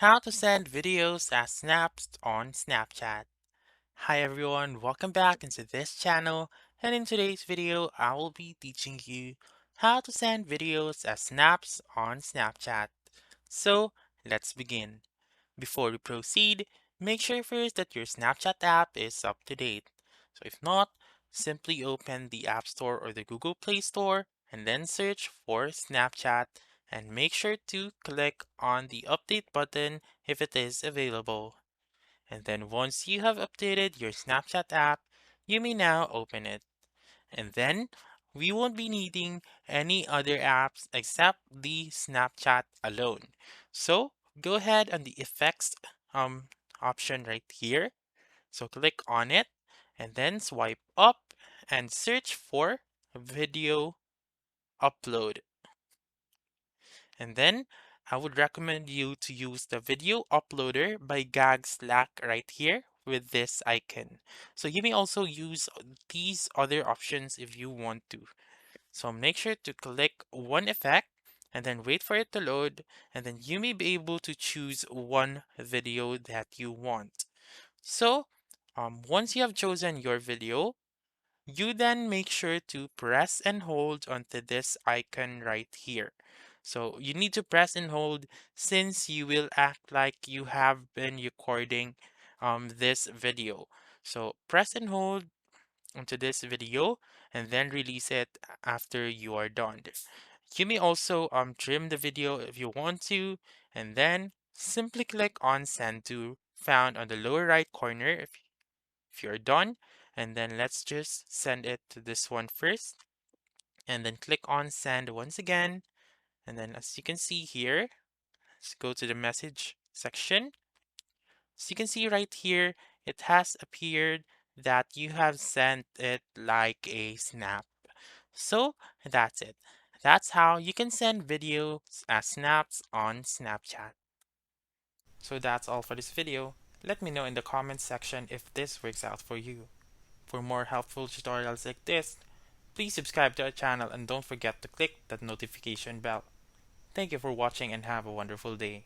How to send videos as snaps on Snapchat. Hi everyone, welcome back into this channel, and in today's video I will be teaching you how to send videos as snaps on Snapchat. So let's begin. Before we proceed, make sure first that your Snapchat app is up to date. So if not, simply open the App Store or the Google Play Store and then search for Snapchat and make sure to click on the update button if it is available. And then once you have updated your Snapchat app, you may now open it. And then we won't be needing any other apps except the Snapchat alone. So go ahead on the effects um, option right here. So click on it and then swipe up and search for video upload. And then I would recommend you to use the video uploader by Gag Slack right here with this icon. So you may also use these other options if you want to. So make sure to click one effect and then wait for it to load, and then you may be able to choose one video that you want. So once you have chosen your video, you then make sure to press and hold onto this icon right here. So you need to press and hold since you will act like you have been recording this video. So press and hold onto this video and then release it after you are done. You may also trim the video if you want to, and then simply click on send to found on the lower right corner if you're done. And then let's just send it to this one first, and then click on send once again. And then as you can see here, let's go to the message section. So you can see right here, it has appeared that you have sent it like a snap. So that's it. That's how you can send videos as snaps on Snapchat. So that's all for this video. Let me know in the comments section if this works out for you. For more helpful tutorials like this, please subscribe to our channel and don't forget to click that notification bell. Thank you for watching and have a wonderful day.